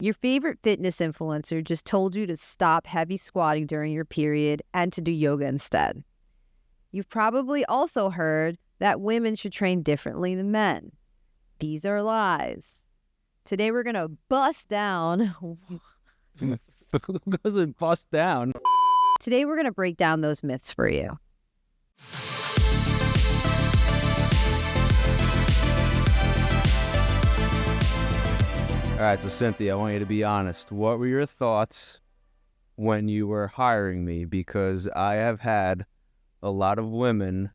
Your favorite fitness influencer just told you to stop heavy squatting during your period and to do yoga instead. You've probably also heard that women should train differently than men. These are lies. Today we're going to bust down. Who doesn't bust down? Today we're going to break down those myths for you. All right, so Cynthia, I want you to be honest. What were your thoughts when you were hiring me? Because I have had a lot of women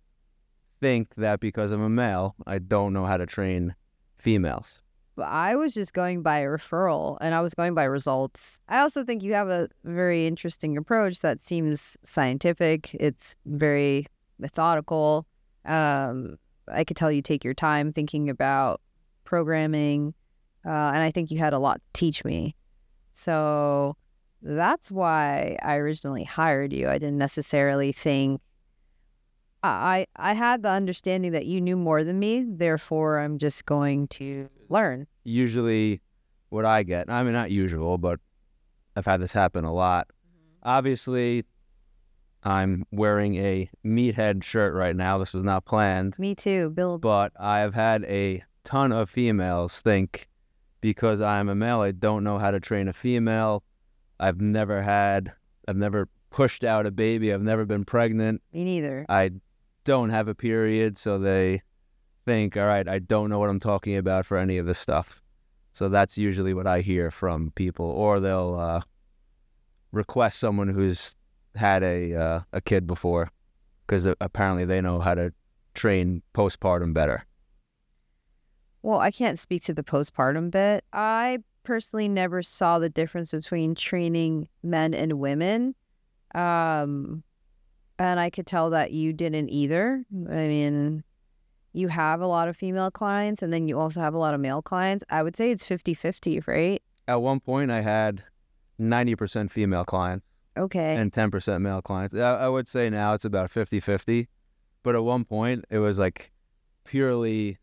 think that because I'm a male, I don't know how to train females. But I was just going by referral and I was going by results. I also think you have a very interesting approach that seems scientific. It's very methodical. I could tell you take your time thinking about programming. And I think you had a lot to teach me. So that's why I originally hired you. I didn't necessarily think... I had the understanding that you knew more than me. Therefore, I'm just going to learn. Usually what I get, I mean, not usual, but I've had this happen a lot. Obviously, I'm wearing a meathead shirt right now. This was not planned. Me too, Bill. But I have had a ton of females think because I'm a male, I don't know how to train a female. I've never pushed out a baby. I've never been pregnant. Me neither. I don't have a period, so they think, all right, I don't know what I'm talking about for any of this stuff. So that's usually what I hear from people. Or they'll request someone who's had a kid before because apparently they know how to train postpartum better. Well, I can't speak to the postpartum bit. I personally never saw the difference between training men and women. And I could tell that you didn't either. I mean, you have a lot of female clients and then you also have a lot of male clients. I would say it's 50-50, right? At one point, I had 90% female clients. Okay. And 10% male clients. I would say now it's about 50-50. But at one point, it was like purely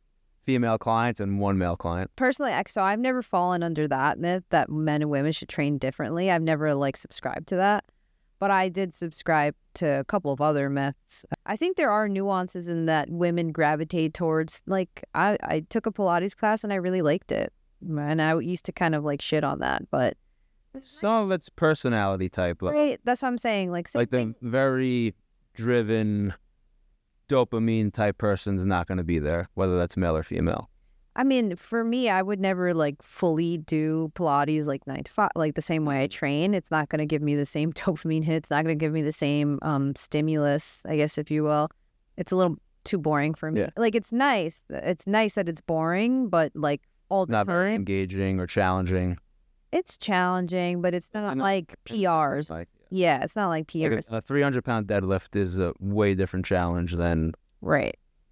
female clients and one male client. Personally, so I've never fallen under that myth that men and women should train differently. I've never subscribed to that, but I did subscribe to a couple of other myths. I think there are nuances in that women gravitate towards, I took a Pilates class and I really liked it. And I used to kind of shit on that, but some of it's personality type. Right, that's what I'm saying. The very driven dopamine type person's not going to be there, whether that's male or female. I mean, for me, I would never fully do Pilates 9 to 5, the same way I train. It's not going to give me the same dopamine hit. It's not going to give me the same stimulus, I guess, if you will. It's a little too boring for me. Yeah. It's nice. It's nice that it's boring, but all the not time. Not very engaging or challenging. It's challenging, but it's not like PRs. Yeah, it's not like PRs. A 300-pound deadlift is a way different challenge than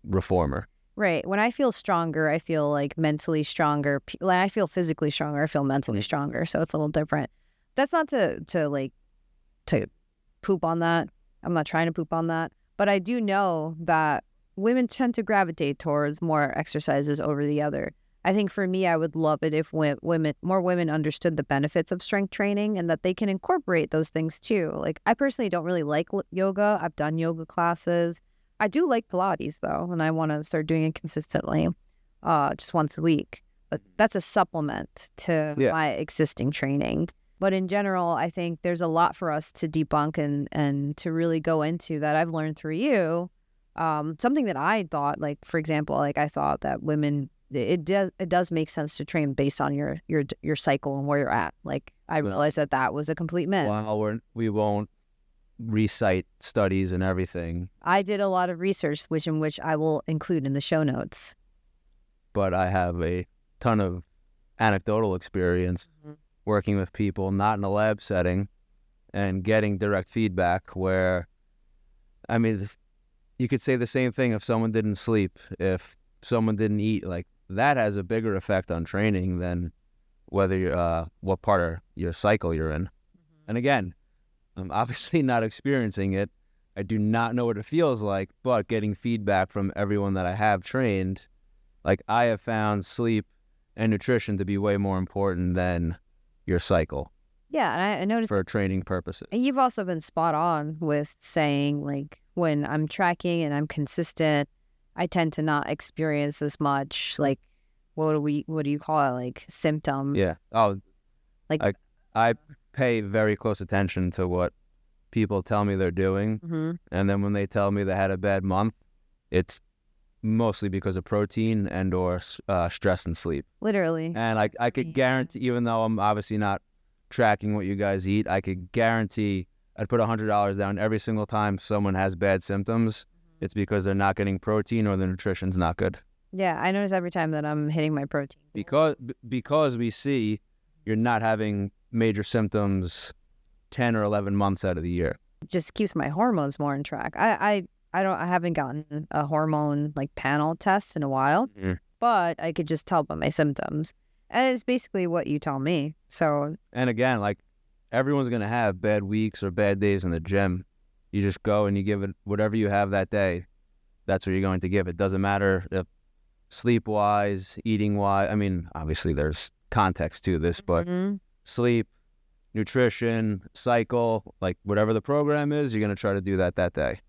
reformer. Right. When I feel stronger, I feel mentally stronger. When I feel physically stronger, I feel mentally stronger. So it's a little different. That's not to poop on that. I'm not trying to poop on that. But I do know that women tend to gravitate towards more exercises over the other. I think for me, I would love it if more women understood the benefits of strength training and that they can incorporate those things too. I personally don't really like yoga. I've done yoga classes. I do like Pilates though, and I want to start doing it consistently, just once a week. But that's a supplement to my existing training. But in general, I think there's a lot for us to debunk and to really go into that I've learned through you. Something that I thought, for example, I thought that women... It does make sense to train based on your cycle and where you're at. I realized that was a complete myth. Well, we won't recite studies and everything. I did a lot of research, which I will include in the show notes. But I have a ton of anecdotal experience working with people not in a lab setting and getting direct feedback where, I mean, you could say the same thing if someone didn't sleep, if someone didn't eat. That has a bigger effect on training than whether you're what part of your cycle you're in. And again, I'm obviously not experiencing it. I do not know what it feels like, but getting feedback from everyone that I have trained, I have found sleep and nutrition to be way more important than your cycle Yeah, and I noticed for training purposes. and you've also been spot on with saying, like, when I'm tracking and I'm consistent, I tend to not experience as much, like, what do you call it? Like, symptom. Yeah. Oh, Like, I pay very close attention to what people tell me they're doing. mhm, And then when they tell me they had a bad month, it's mostly because of protein and or stress and sleep. literally. And I could guarantee, even though I'm obviously not tracking what you guys eat, I could guarantee I'd put $100 down every single time someone has bad symptoms. It's because they're not getting protein or the nutrition's not good. Yeah, I notice every time that I'm hitting my protein. Because we see you're not having major symptoms 10 or 11 months out of the year. It just keeps my hormones more in track. I haven't gotten a hormone like panel test in a while, but I could just tell by my symptoms. And it's basically what you tell me. So, And again, like, everyone's going to have bad weeks or bad days in the gym. You just go and you give it whatever you have that day. That's what you're going to give. It doesn't matter if sleep-wise, eating-wise. I mean, obviously there's context to this, but sleep, nutrition, cycle, like whatever the program is, you're going to try to do that day.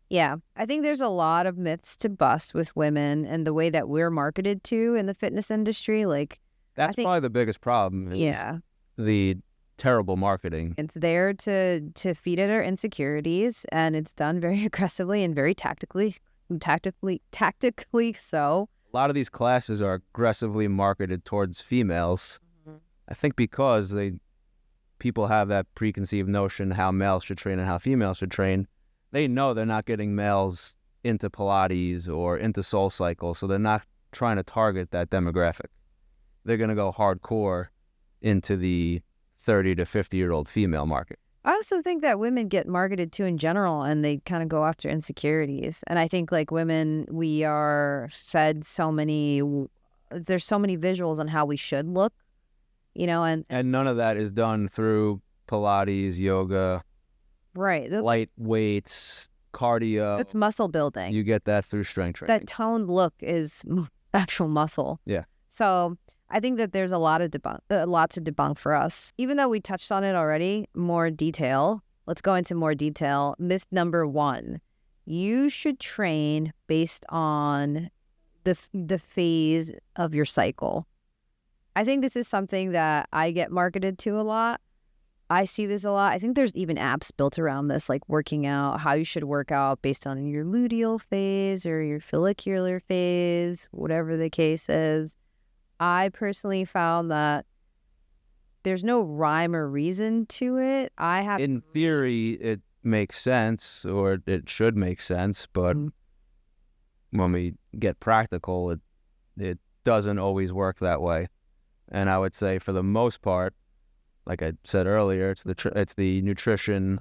yeah, I think there's a lot of myths to bust with women and the way that we're marketed to in the fitness industry. Like, That's probably the biggest problem. Is the terrible marketing. it's there to feed at our insecurities, and it's done very aggressively and very tactically so. A lot of these classes are aggressively marketed towards females. I think because people have that preconceived notion how males should train and how females should train. They know they're not getting males into Pilates or into Soul Cycle, so they're not trying to target that demographic. They're going to go hardcore into the 30 to 50-year-old female market. I also think that women get marketed to in general, and they kind of go after insecurities. And I think, like, women, we are fed there's so many visuals on how we should look, and none of that is done through Pilates, yoga, right, light weights, cardio. That's muscle building. You get that through strength training. That toned look is actual muscle. Yeah. So I think that there's a lot to debunk for us. Even though we touched on it already, more detail. Let's go into more detail. Myth number 1: you should train based on the phase of your cycle. I think this is something that I get marketed to a lot. I see this a lot. I think there's even apps built around this, like working out, how you should work out based on your luteal phase or your follicular phase, whatever the case is. I personally found that there's no rhyme or reason to it. In theory, it makes sense, or it should make sense, but when we get practical, it doesn't always work that way. And I would say for the most part, like I said earlier, it's the nutrition,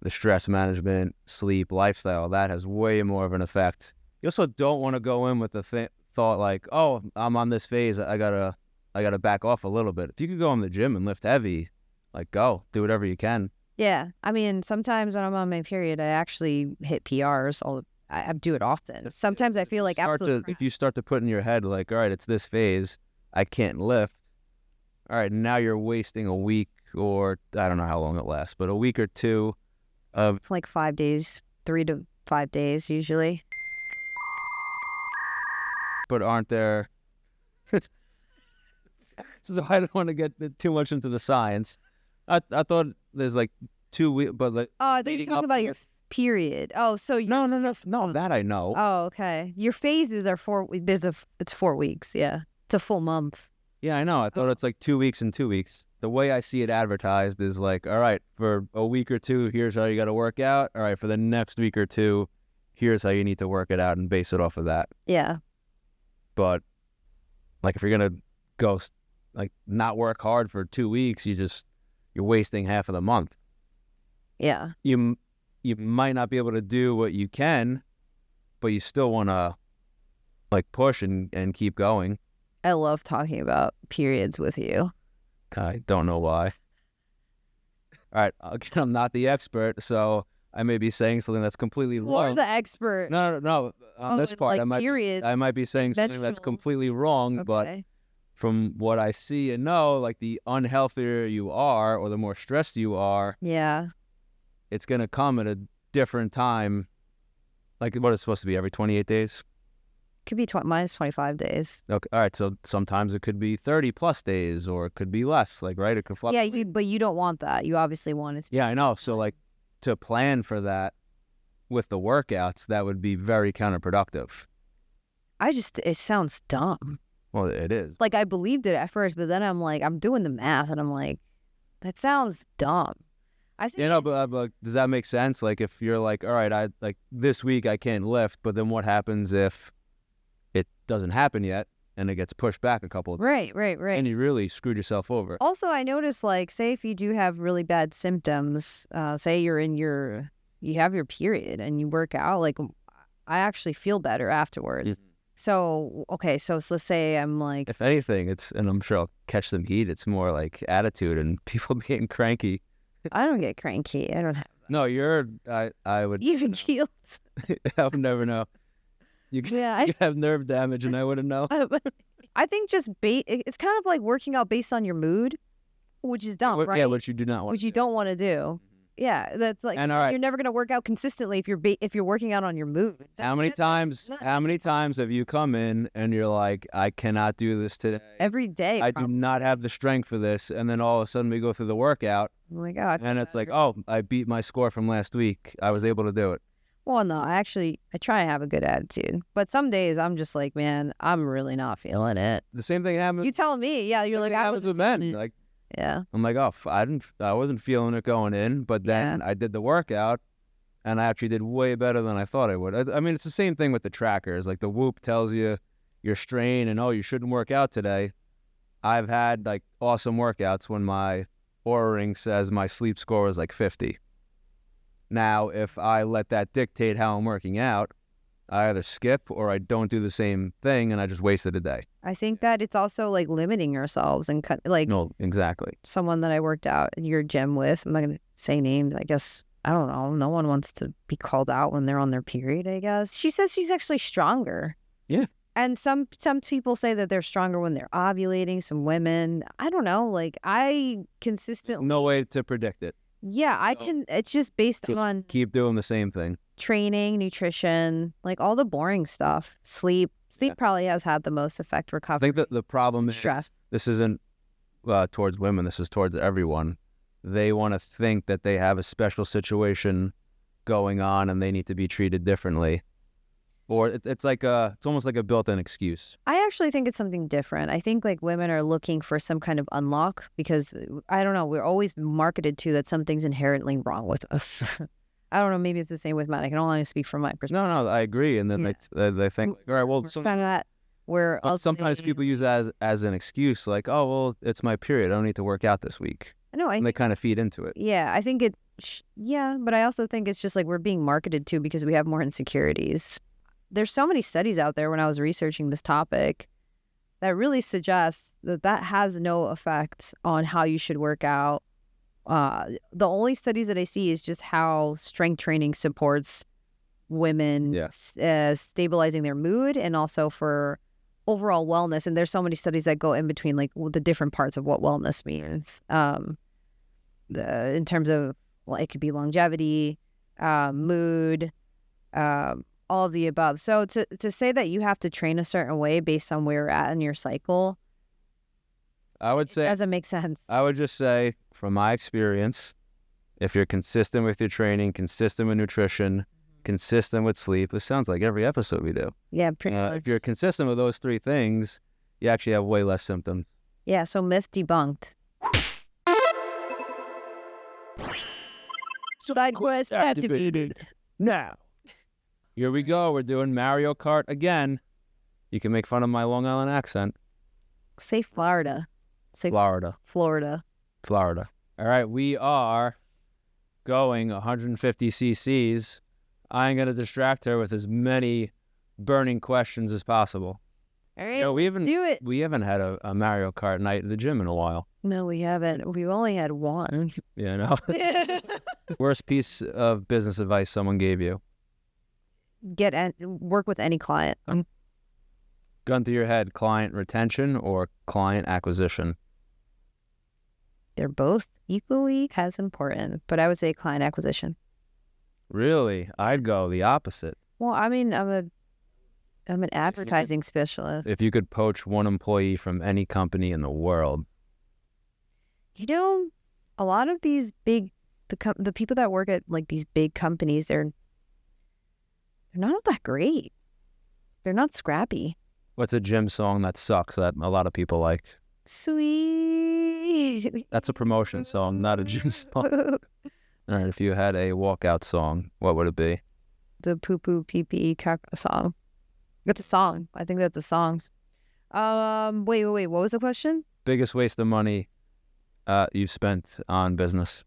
the stress management, sleep, lifestyle that has way more of an effect. You also don't want to go in with the thought like, oh, I'm on this phase, I gotta back off a little bit. If you could go in the gym and lift heavy, like, go do whatever you can. Yeah, I mean, sometimes when I'm on my period, I actually hit PRs. I do it often. Sometimes I feel like if you start to put in your head like, all right, it's this phase, I can't lift. All right, now you're wasting a week, or I don't know how long it lasts, but a week or two of like 5 days, 3 to 5 days usually. But aren't there? So I don't want to get too much into the science. I thought there's like 2 weeks, but like I think you're talking about your period. Oh, so no, that I know. Oh, okay. Your phases are it's 4 weeks. Yeah, it's a full month. Yeah, I know. I thought it's like 2 weeks and 2 weeks. The way I see it advertised is like, all right, for a week or two, here's how you got to work out. All right, for the next week or two, here's how you need to work it out, and base it off of that. Yeah. But like, if you're gonna go like not work hard for 2 weeks, you're wasting half of the month. Yeah. You might not be able to do what you can, but you still want to like push and keep going. I love talking about periods with you. I don't know why. All right, again, I'm not the expert, so I may be saying something that's completely wrong. You're the expert. No. On this part, like I might be saying something that's completely wrong, okay. but from what I see and know, like the unhealthier you are or the more stressed you are, Yeah. it's going to come at a different time. Like what it's supposed to be every 28 days. Could be minus 25 days. Okay. All right. So sometimes it could be 30 plus days or it could be less. Like, right. It could fluctuate. Yeah. But you don't want that. You obviously want it. Yeah, I know. So like to plan for that with the workouts, that would be very counterproductive. It sounds dumb. Well, it is. Like I believed it at first, but then I'm like, I'm doing the math and I'm like, that sounds dumb. I think. You know, but does that make sense? Like if you're like, all right, I like this week I can't lift, but then what happens if it doesn't happen yet and it gets pushed back a couple of Right. and you really screwed yourself over. Also, I noticed, like, say if you do have really bad symptoms, say you have your period and you work out, like, I actually feel better afterwards. Mm-hmm. So, okay, so let's say I'm like, If anything, and I'm sure I'll catch some heat, it's more like attitude and people being cranky. I don't get cranky. I don't have No, I would. even keels. I would never know. You could have nerve damage and I wouldn't know. I think just it's kind of like working out based on your mood, which is dumb, right? Yeah, which you do not want. Which you don't want to do. Yeah, that's like, and all right, you're never gonna work out consistently if you're working out on your mood. How many times have you come in and you're like, I cannot do this today? Every day. I do not have the strength for this, and then all of a sudden we go through the workout. Oh my God. And it's like, oh, I beat my score from last week. I was able to do it. Well, no, I try and have a good attitude. But some days I'm just like, man, I'm really not feeling it. The same thing happens. You tell me. Yeah, you're like, I happens with men. Like, yeah. I'm like, oh, I wasn't feeling it going in, but then I did the workout and I actually did way better than I thought I would. I mean, it's the same thing with the trackers. Like the Whoop tells you your strain and, oh, you shouldn't work out today. I've had like awesome workouts when my Oura Ring says my sleep score was like 50. Now, if I let that dictate how I'm working out, I either skip or I don't do the same thing and I just wasted a day. I think that it's also like limiting yourselves and like No, exactly. Someone that I worked out in your gym with, I'm not going to say names, I guess, I don't know. No one wants to be called out when they're on their period, I guess. She says she's actually stronger. Yeah. And some people say that they're stronger when they're ovulating, some women. I don't know. Like, I consistently... No way to predict it. Yeah, I can... It's just based on... Keep doing the same thing. Training, nutrition, like all the boring stuff. Sleep probably has had the most effect recovery. I think that the problem is... Stress. This isn't towards women. This is towards everyone. They want to think that they have a special situation going on and they need to be treated differently. Or it's almost like a built-in excuse. I actually think it's something different. I think like women are looking for some kind of unlock because, I don't know, we're always marketed to that something's inherently wrong with us. I don't know, maybe it's the same with men. I can only speak from my perspective. No, I agree. And then they think, all right, well, sometimes people use that as an excuse, like, oh, well, it's my period. I don't need to work out this week. And they kind of feed into it. Yeah, I think but I also think it's just like we're being marketed to because we have more insecurities. There's so many studies out there when I was researching this topic that really suggest that has no effect on how you should work out. The only studies that I see is just how strength training supports women stabilizing their mood and also for overall wellness. And there's so many studies that go in between like the different parts of what wellness means. In terms of, well, it could be longevity, mood, all of the above. So to say that you have to train a certain way based on where you're at in your cycle, I would say, it doesn't make sense. I would just say, from my experience, if you're consistent with your training, consistent with nutrition, consistent with sleep, this sounds like every episode we do. Yeah, pretty much. If you're consistent with those three things, you actually have way less symptoms. Yeah, so myth debunked. Side quest activated. Now. Here we go. We're doing Mario Kart again. You can make fun of my Long Island accent. Say Florida. Florida. Florida. All right, we are going 150 cc's. I'm going to distract her with as many burning questions as possible. All right, do it. We haven't had a Mario Kart night at the gym in a while. No, we haven't. We've only had one. Yeah, no. Worst piece of business advice someone gave you? Work with any client. Gun to your head, client retention or client acquisition? They're both equally as important, but I would say client acquisition. Really? I'd go the opposite. Well, I mean, I'm an advertising specialist. If you could poach one employee from any company in the world. You know, a lot of these the people that work at like these big companies, they're not that great. They're not scrappy. What's a gym song that sucks that a lot of people like? Sweet. That's a promotion song, not a gym song. All right, if you had a walkout song, what would it be? The poo poo pee pee caca song. That's a song. I think that's a song. Wait. What was the question? Biggest waste of money you've spent on business?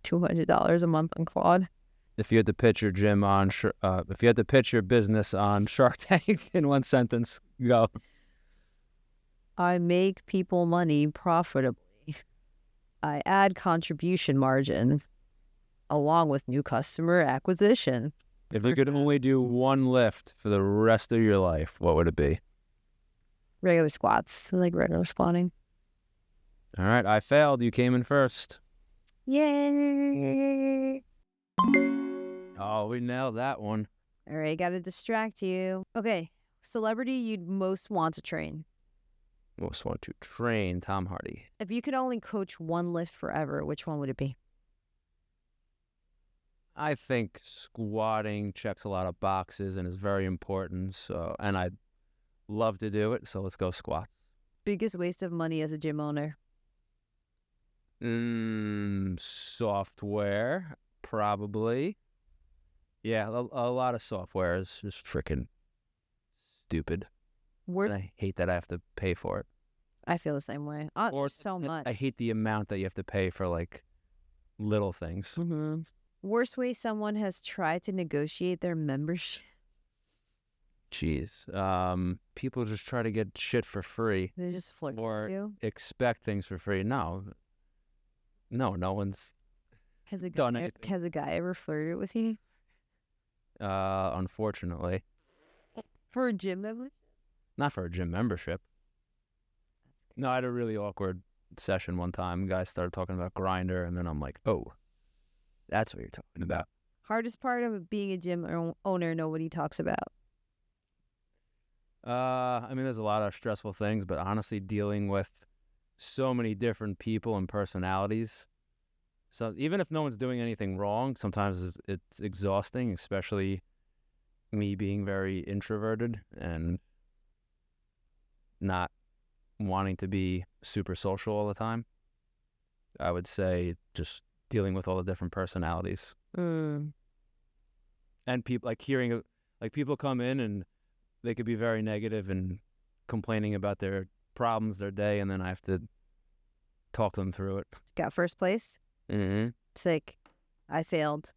$200 a month on Claude. If you had to pitch your gym on, if you had to pitch your business on Shark Tank in one sentence, go. I make people money profitably. I add contribution margin along with new customer acquisition. If you could only do one lift for the rest of your life, what would it be? Regular squats. I like regular squatting. All right, I failed. You came in first. Yay! Oh, we nailed that one. All right, gotta distract you. Okay, celebrity you'd most want to train. Most want to train Tom Hardy. If you could only coach one lift forever, which one would it be? I think squatting checks a lot of boxes and is very important. So, and I'd love to do it. So let's go squat. Biggest waste of money as a gym owner. Software, probably. Yeah, a lot of software is just freaking stupid. And I hate that I have to pay for it. I feel the same way. Or so much. I hate the amount that you have to pay for like little things. Mm-hmm. Worst way someone has tried to negotiate their membership. Jeez. People just try to get shit for free. They just flirt or you. Expect things for free. No one's done anything. Has a guy ever flirted with you? Unfortunately. For a gym membership? Not for a gym membership. No, I had a really awkward session one time. Guys started talking about Grindr, and then I'm like, oh, that's what you're talking about. Hardest part of being a gym owner, nobody talks about. I mean, there's a lot of stressful things, but honestly, dealing with so many different people and personalities. So even if no one's doing anything wrong, sometimes it's exhausting, especially me being very introverted and not wanting to be super social all the time. I would say just dealing with all the different personalities. And people like hearing, like people come in and they could be very negative and complaining about their problems, their day, and then I have to talk them through it. Got first place? Mm-hmm. Sick. I failed.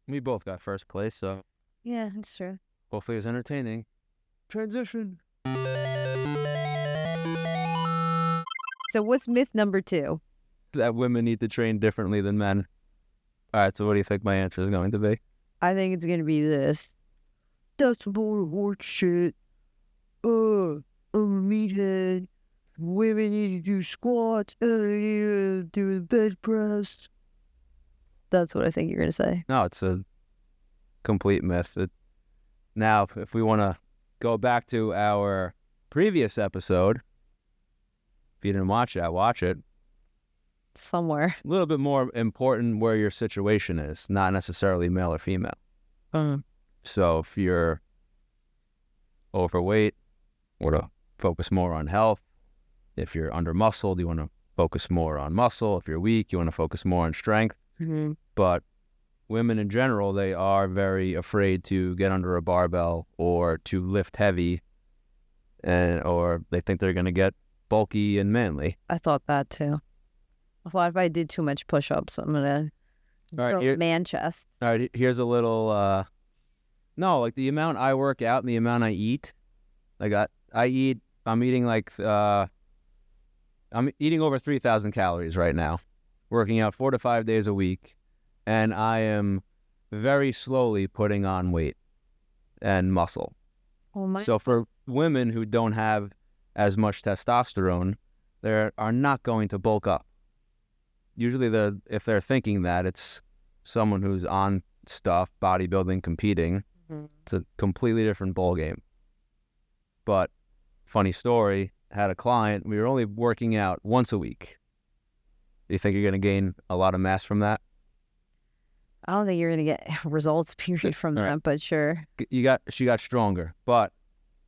We both got first place, so yeah, that's true. hopefully it was entertaining. Transition. So what's myth number 2? That women need to train differently than men. All right, so what do you think my answer is going to be? I think it's going to be this. That's a load of horse shit. I'm a meathead. Women need to do squats. They need to do the bench press. That's what I think you're going to say. No, it's a complete myth. Now, if we want to go back to our previous episode, if you didn't watch that, watch it. Somewhere. A little bit more important where your situation is, not necessarily male or female. So if you're overweight, you want to focus more on health. If you're under-muscled, you want to focus more on muscle. If you're weak, you want to focus more on strength. Mm-hmm. But women in general, they are very afraid to get under a barbell or to lift heavy, or they think they're going to get bulky and manly. I thought that too. I thought if I did too much push-ups, I'm going to man chest. All right, here's a little, like the amount I work out and the amount I eat, like I'm eating I'm eating over 3,000 calories right now, working out 4 to 5 days a week, and I am very slowly putting on weight and muscle. Oh my. So for women who don't have as much testosterone, they are not going to bulk up. Usually, if they're thinking that, it's someone who's on stuff, bodybuilding, competing. It's a completely different ball game. But funny story, had a client, we were only working out once a week. Do you think you're going to gain a lot of mass from that? I don't think you're gonna get results period from All right. that, but sure. She got stronger, but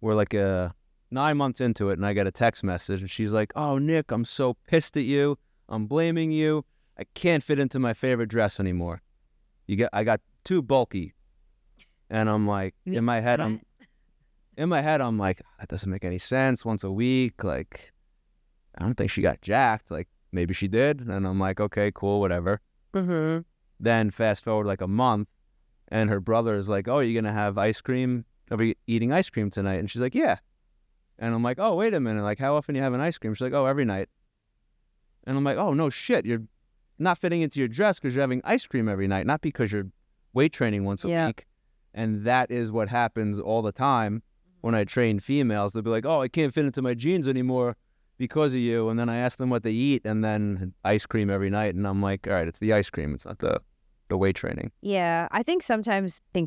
we're like 9 months into it, and I get a text message, and she's like, "Oh, Nick, I'm so pissed at you. I'm blaming you. I can't fit into my favorite dress anymore. I got too bulky." And I'm like, in my head, I'm like, that doesn't make any sense. Once a week, like, I don't think she got jacked. Like, maybe she did. And I'm like, okay, cool, whatever. Then fast forward like a month, and her brother is like, "Oh, you're gonna have ice cream? Are we eating ice cream tonight?" And she's like, "Yeah." And I'm like, "Oh, wait a minute. Like, how often are you having ice cream?" She's like, "Oh, every night." And I'm like, "Oh, no shit. You're not fitting into your dress because you're having ice cream every night, not because you're weight training once a week." And that is what happens all the time when I train females. They'll be like, "Oh, I can't fit into my jeans anymore because of you." And then I ask them what they eat, and then ice cream every night. And I'm like, all right, it's the ice cream. It's not the weight training. Yeah, I think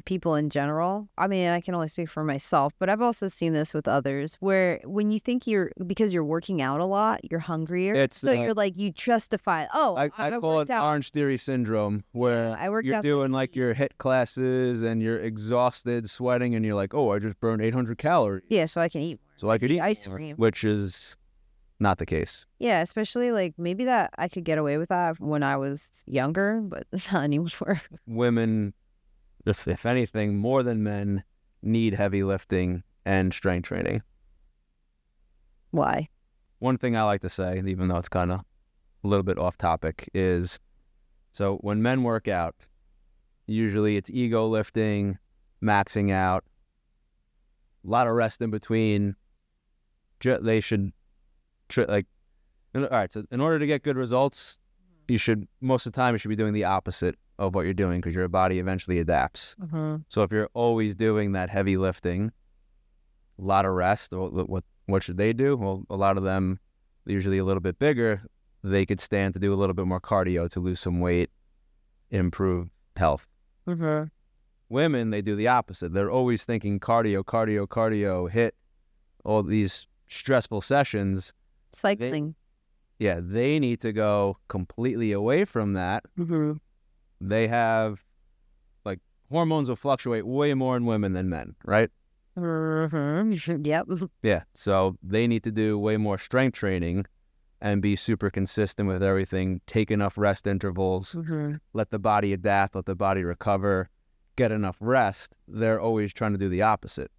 people in general, I mean, I can only speak for myself, but I've also seen this with others where when you think because you're working out a lot, you're hungrier. So you're like, you justify, I call it Orange Theory syndrome, where you're doing like your HIIT classes and you're exhausted, sweating, and you're like, "Oh, I just burned 800 calories. Yeah, so I can eat more. So I could eat ice more," cream. which is not the case. Yeah, especially like maybe that I could get away with that when I was younger, but not anymore. Women, if anything, more than men, need heavy lifting and strength training. Why? One thing I like to say, even though it's kind of a little bit off topic, is so when men work out, usually it's ego lifting, maxing out, a lot of rest in between. They should all right, so in order to get good results, most of the time you should be doing the opposite of what you're doing, because your body eventually adapts. So if you're always doing that heavy lifting, a lot of rest, what should they do? Well, a lot of them, usually a little bit bigger, they could stand to do a little bit more cardio to lose some weight, improve health. Women, they do the opposite. They're always thinking cardio, HIIT, all these stressful sessions. Cycling. They need to go completely away from that. They have, like, hormones will fluctuate way more in women than men, right? Yep. Yeah, so they need to do way more strength training and be super consistent with everything, take enough rest intervals, let the body adapt, let the body recover, get enough rest. They're always trying to do the opposite,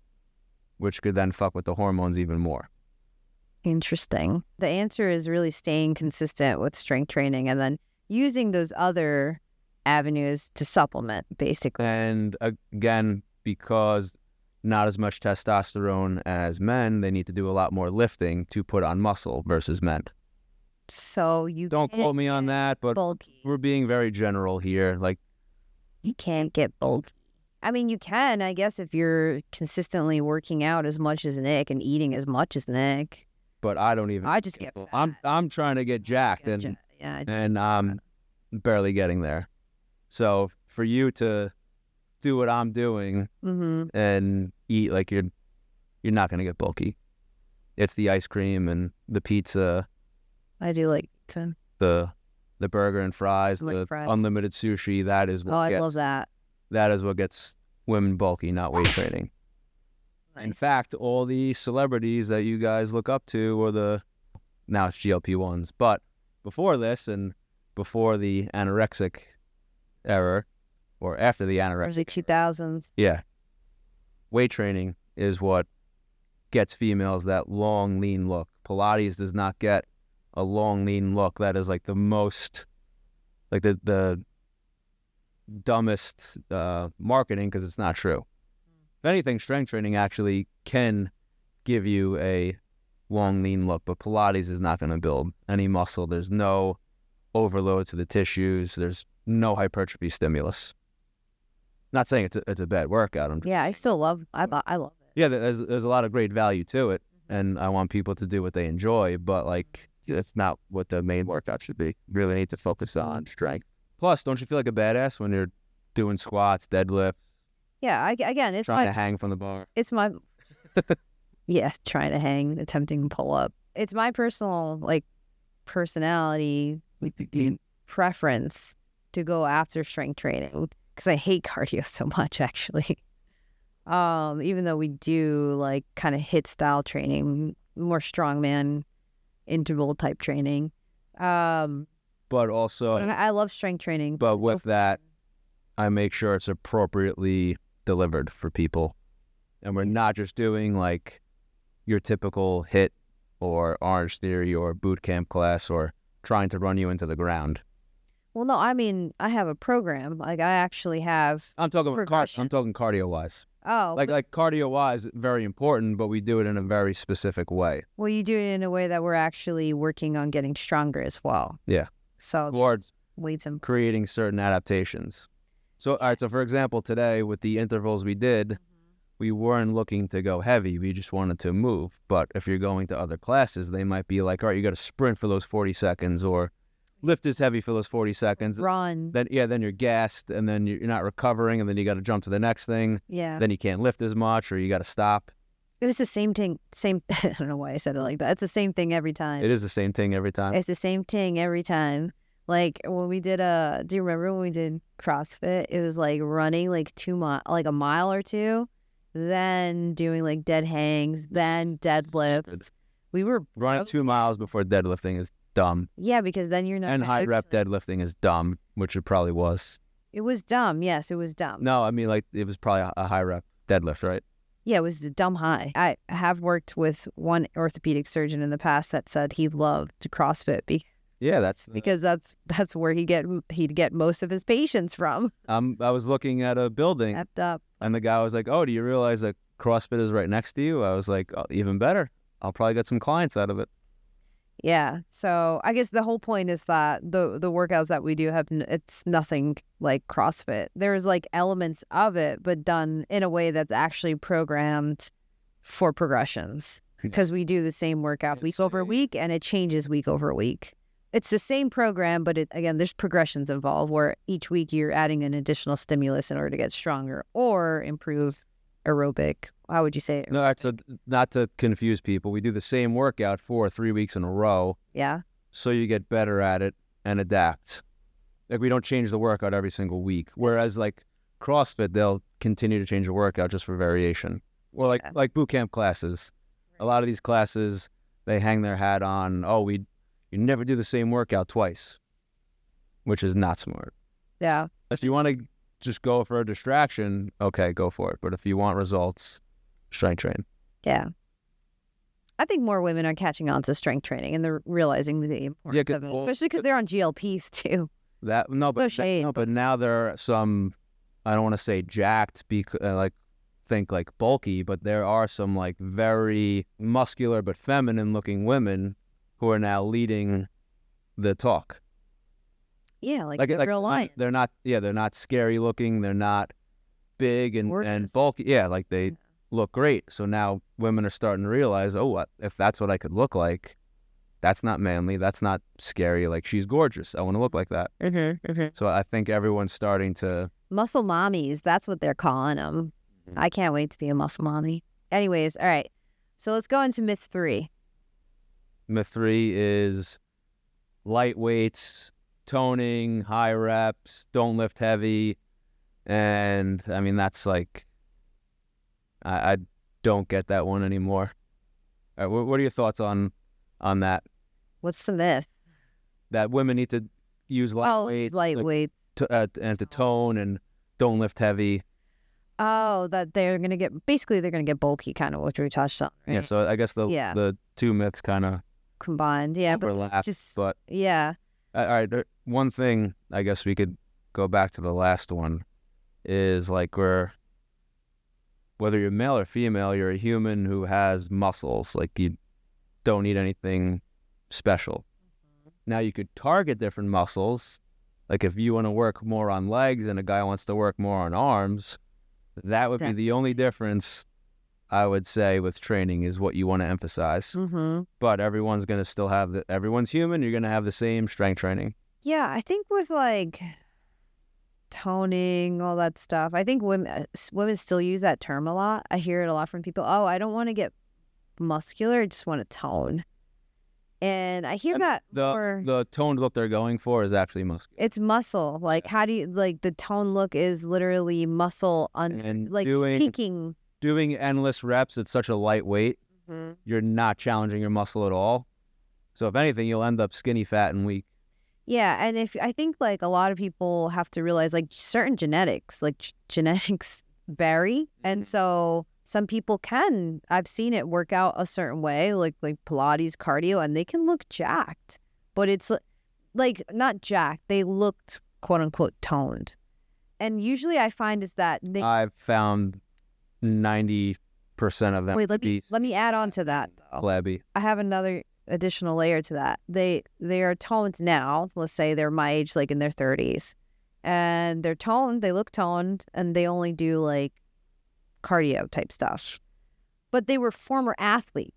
which could then fuck with the hormones even more. Interesting. The answer is really staying consistent with strength training and then using those other avenues to supplement, basically. And again, because not as much testosterone as men, they need to do a lot more lifting to put on muscle versus men. So don't quote me on that, but bulky. We're being very general here. Like, you can't get bulky. I mean, you can, I guess, if you're consistently working out as much as Nick and eating as much as Nick. But I don't even. I just get fat. I'm trying to get jacked, and I'm barely getting there. So for you to do what I'm doing and eat like you're not gonna get bulky. It's the ice cream and the pizza. I do like the burger and fries, unlimited sushi. That is what I love that. That is what gets women bulky, not weight training. Nice. In fact, all the celebrities that you guys look up to are now it's GLP-1s. But before this and before the anorexic era, or after the anorexic, early 2000s. Yeah. Weight training is what gets females that long, lean look. Pilates does not get a long, lean look. That is like the most, like the dumbest marketing, because it's not true. If anything, strength training actually can give you a long, lean look, but Pilates is not going to build any muscle. There's no overload to the tissues. There's no hypertrophy stimulus. Not saying it's a bad workout. Yeah, I still love. I love it. Yeah, there's a lot of great value to it, and I want people to do what they enjoy. But like, that's not what the main workout should be. You really need to focus on strength. Plus, don't you feel like a badass when you're doing squats, deadlifts? Yeah, again, it's trying to hang from the bar. It's my yeah, trying to hang, attempting to pull up. It's my personal like personality preference to go after strength training because I hate cardio so much actually. Even though we do like kind of HIIT style training, more strongman interval type training. But also, I love strength training. But with that, I make sure it's appropriately delivered for people. And we're not just doing like your typical HIIT or Orange Theory or boot camp class or trying to run you into the ground. Well, no, I mean, I have a program. Like I actually have. I'm talking cardio wise. Oh, like cardio wise, very important, but we do it in a very specific way. Well, you do it in a way that we're actually working on getting stronger as well. Yeah. So towards weights and creating certain adaptations. So, all right. So, for example, today with the intervals we did, we weren't looking to go heavy. We just wanted to move. But if you're going to other classes, they might be like, all right, you got to sprint for those 40 seconds or lift as heavy for those 40 seconds. Run. Then you're gassed, and then you're not recovering, and then you got to jump to the next thing. Yeah. Then you can't lift as much, or you got to stop. It's the same thing. I don't know why I said it like that. It's the same thing every time. It is the same thing every time. It's the same thing every time. Like when we did do you remember when we did CrossFit? It was like running like like a mile or two, then doing like dead hangs, then deadlifts. We were running 2 miles before deadlifting is dumb. Yeah, because then you're not. And high rep deadlifting is dumb, which it probably was. It was dumb. Yes, it was dumb. No, I mean like it was probably a high rep deadlift, right? Yeah, it was the dumb high. I have worked with one orthopedic surgeon in the past that said he loved CrossFit because that's where he'd get most of his patients from. I was looking at a building, up, and the guy was like, "Oh, do you realize that CrossFit is right next to you?" I was like, oh, "Even better. I'll probably get some clients out of it." Yeah. So I guess the whole point is that the workouts that we do it's nothing like CrossFit. There's like elements of it, but done in a way that's actually programmed for progressions because we do the same workout week over week, and it changes week over week. It's the same program, but again, there's progressions involved where each week you're adding an additional stimulus in order to get stronger or improve aerobic. How would you say it? No, so not to confuse people, we do the same workout for 3 weeks in a row. Yeah. So you get better at it and adapt. Like we don't change the workout every single week. Whereas like CrossFit, they'll continue to change the workout just for variation. Or like boot camp classes. Right. A lot of these classes, they hang their hat on, you never do the same workout twice, which is not smart. Yeah. If you want to just go for a distraction, okay, go for it. But if you want results, strength train. Yeah. I think more women are catching on to strength training and they're realizing the importance of it, especially because they're on GLPs too. But now there are some, I don't want to say jacked, think like bulky, but there are some like very muscular but feminine looking women who are now leading the talk. Yeah, like real lion. They're not scary looking. They're not big and bulky. Yeah, like they look great. So now women are starting to realize, if that's what I could look like, that's not manly. That's not scary. Like she's gorgeous. I want to look like that. Mm-hmm, mm-hmm. So I think everyone's starting to muscle mommies. That's what they're calling them. Mm-hmm. I can't wait to be a muscle mommy. Anyways, all right. So let's go into myth 3. Myth 3 is light weights, toning, high reps, don't lift heavy. And I mean, that's like, I don't get that one anymore. All right, what are your thoughts on that? What's the myth? That women need to use light weights. And to tone and don't lift heavy. Oh, that they're going to get bulky, kind of what we touched on. Right? Yeah, so I guess the two myths kind of combined. Yeah, overlap, but yeah. All right, one thing I guess we could go back to the last one is like whether you're male or female, you're a human who has muscles. Like you don't need anything special. Mm-hmm. Now you could target different muscles Like if you want to work more on legs and a guy wants to work more on arms, that would be the only difference, I would say, with training is what you want to emphasize. Mm-hmm. But everyone's going to still have everyone's human. You're going to have the same strength training. Yeah, I think with like toning, all that stuff, I think women still use that term a lot. I hear it a lot from people. Oh, I don't want to get muscular. I just want to tone. And I hear that the toned look they're going for is actually muscular. It's muscle. Like, how do you, like, the tone look is literally muscle and like peaking. Doing endless reps at such a light weight, you're not challenging your muscle at all. So if anything, you'll end up skinny, fat, and weak. Yeah, and I think like a lot of people have to realize like certain genetics, genetics vary, and so some people can. I've seen it work out a certain way, like Pilates, cardio, and they can look jacked, but it's like not jacked. They looked quote unquote toned, and usually I find is that I've found 90% of them. Wait, let me add on to that though. Flabby. I have another additional layer to that. They are toned now. Let's say they're my age, like in their 30s, and they're toned. They look toned, and they only do like cardio type stuff. But they were former athletes.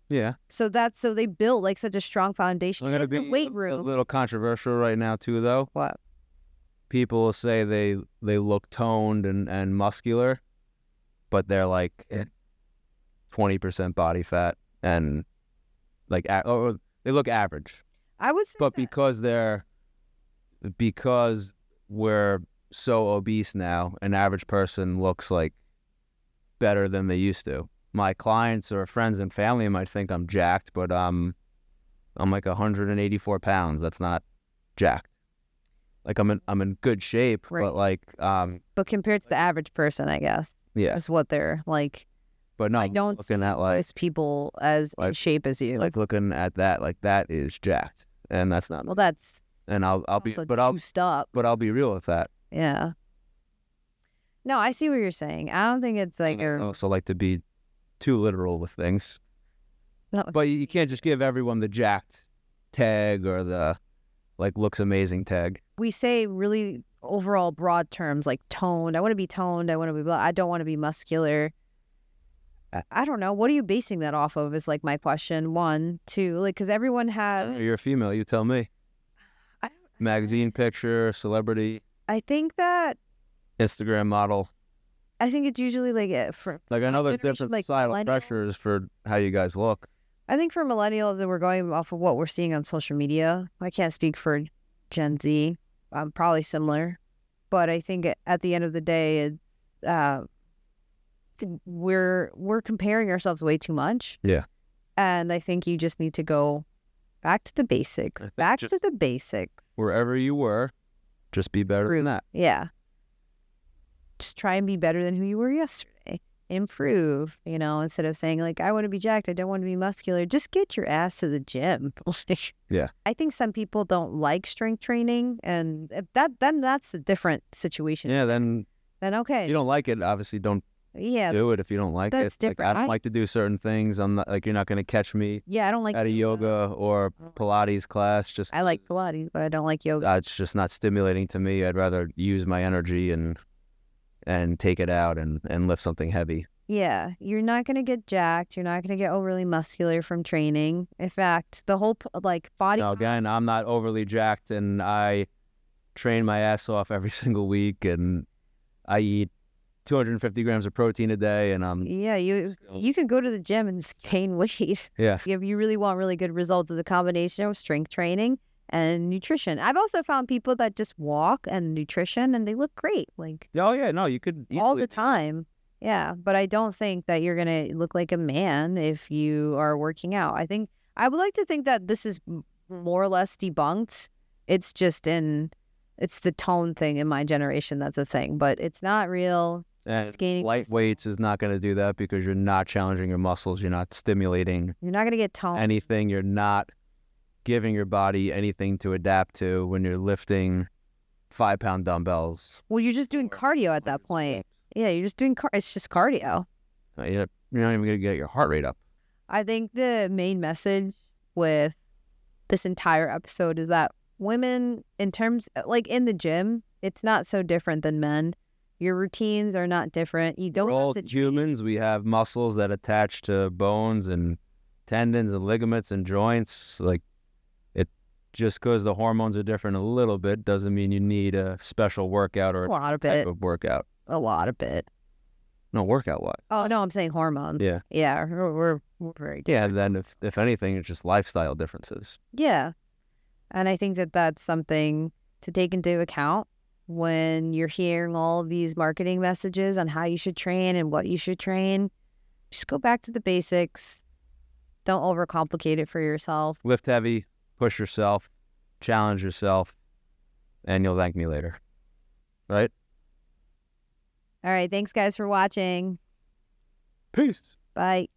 Yeah. So they built like such a strong foundation. I'm gonna be weight room. A little controversial right now too, though. What? People will say they look toned and muscular, but they're like 20% body fat and like or they look average. I would say, but because we're so obese now, an average person looks like better than they used to. My clients or friends and family might think I'm jacked, but I'm like 184 pounds. That's not jacked. Like I'm in good shape, right. But like but compared to the average person, I guess. Yeah. Is what they're like. But no, I don't looking at like most people as in shape as you. Like looking at that, like that is jacked, and that's not. Well, that's. And I'll be, but I'll be real with that. Yeah. No, I see what you're saying. I don't think it's like. I also like to be too literal with things. No. But you can't just give everyone the jacked tag or the like looks amazing tag. We say really overall broad terms like toned. I want to be toned. I want to be blah. I don't want to be muscular. I don't know. What are you basing that off of is like my question. 1, 2, like, because everyone has. You're a female. You tell me. Magazine picture, celebrity. I think that. Instagram model. I think it's usually like I know there's different like societal pressures for how you guys look. I think for millennials, and we're going off of what we're seeing on social media. I can't speak for Gen Z. Probably similar, but I think at the end of the day, it's we're comparing ourselves way too much. Yeah, and I think you just need to go back to the basics. Back to the basics. Wherever you were, just be better than that. Yeah. Just try and be better than who you were yesterday. Improve, instead of saying like, I want to be jacked, I don't want to be muscular. Just get your ass to the gym. Yeah. I think some people don't like strength training, and if then that's a different situation. Yeah, then okay. If you don't like it, obviously don't do it if you don't like it. That's different. Like, I don't like to do certain things. I'm not like, you're not going to catch me I don't like at a yoga or Pilates class. I like Pilates, but I don't like yoga. It's just not stimulating to me. I'd rather use my energy and take it out and lift something heavy. Yeah, you're not going to get jacked. You're not going to get overly muscular from training. In fact, the whole body. No, again, I'm not overly jacked, and I train my ass off every single week, and I eat 250 grams of protein a day, and I'm. Yeah, you can go to the gym and gain weight. Yeah. If you really want really good results, of the combination of strength training and nutrition. I've also found people that just walk and nutrition, and they look great. Like. Oh yeah, no, you could easily... all the time. Yeah, but I don't think that you're going to look like a man if you are working out. I would like to think that this is more or less debunked. It's just it's the tone thing in my generation that's a thing, but it's not real. And it's gaining light weights is not going to do that because you're not challenging your muscles. You're not stimulating. You're not going to get tone. Anything. You're not giving your body anything to adapt to when you're lifting 5-pound dumbbells. Well, you're just doing cardio at that point. Yeah, you're just doing it's just cardio. You're not even going to get your heart rate up. I think the main message with this entire episode is that women, in terms, like in the gym, it's not so different than men. Your routines are not different. You don't We're have all to humans. We have muscles that attach to bones and tendons and ligaments and joints. Like, it just because the hormones are different a little bit doesn't mean you need a special workout or a lot of type it. of workout. A lot of it. No, workout what? Oh no, I'm saying hormones. Yeah. Yeah, we're very different. Yeah, then if anything, it's just lifestyle differences. Yeah. And I think that that's something to take into account when you're hearing all of these marketing messages on how you should train and what you should train. Just go back to the basics. Don't overcomplicate it for yourself. Lift heavy, push yourself, challenge yourself, and you'll thank me later. Right? All right. Thanks, guys, for watching. Peace. Bye.